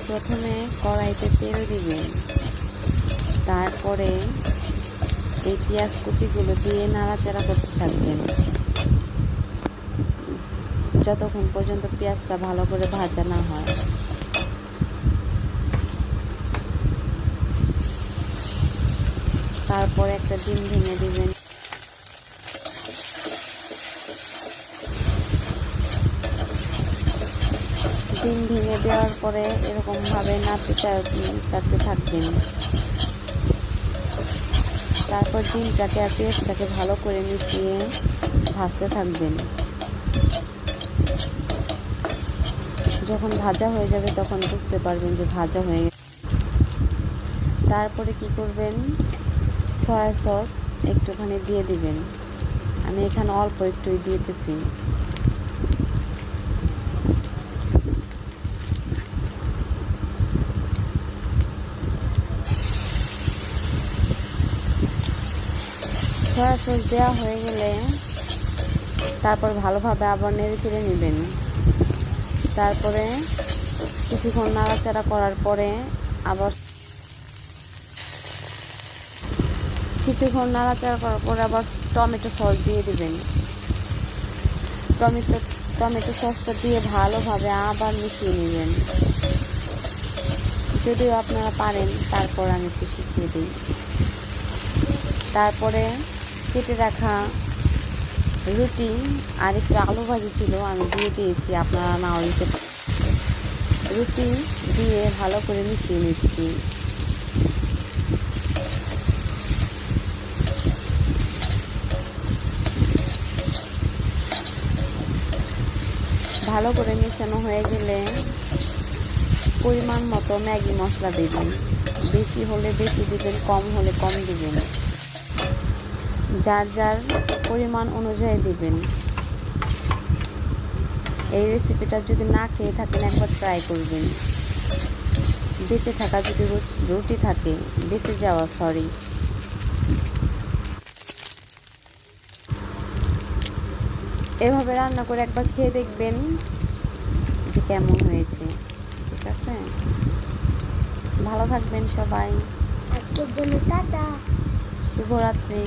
প্রথমে কড়াইতে তেল দিবেন, তারপরে এই পেঁয়াজ কুচিগুলো দিয়ে নাড়াচাড়া করতে থাকবেন যতক্ষণ পর্যন্ত পেঁয়াজটা ভালো করে ভাজা না হয়। তারপরে একটা ডিম ভেঙে দিবেন। ডিম ভেঙে দেওয়ার পরে এরকমভাবে নাড়তে চাড়তে থাকবেন। তারপর ডিমটাকে আর পেঁয়াজটাকে ভালো করে মিশিয়ে ভাজতে থাকবেন। যখন ভাজা হয়ে যাবে তখন বুঝতে পারবেন যে ভাজা হয়ে গেছে। তারপরে কি করবেন, সয়া সস একটুখানি দিয়ে দিবেন। আমি এখানে অল্প একটুই দিতেছি। সয়া সস দেওয়া হয়ে গেলে তারপর ভালোভাবে আবার নেড়ে চেড়ে নেবেন। তারপরে কিছুক্ষণ নাড়াচাড়া করার পরে আবার টমেটো সস দিয়ে দিবেন। টমেটো সসটা দিয়ে ভালোভাবে আবার মিশিয়ে নেবেন। যদিও আপনারা পারেন, তারপর আমি একটু শিখিয়ে দিই। তারপরে কেটে রাখা রুটি আর একটু আলু ভাজি ছিল, আমি দিয়ে দিয়েছি, আপনারা নাও দিতে পারেন। রুটি দিয়ে ভালো করে মিশিয়ে নিচ্ছি। ভালো করে মেশানো হয়ে গেলে পরিমাণ মতো ম্যাগি মশলা দেবেন। বেশি হলে বেশি দিবেন, কম হলে কম দিবেন, যার যার পরিমাণ অনুযায়ী দিবেন। এই রেসিপিটা যদি না খেয়ে থাকেন একবার ট্রাই করবেন। বেঁচে থাকা যদি রুটি থাকে, বেঁচে যাওয়া এভাবে রান্না করে একবার খেয়ে দেখবেন যে কেমন হয়েছে। ঠিক আছে, ভালো থাকবেন সবাই। আজকের জন্য টাটা, শুভরাত্রি।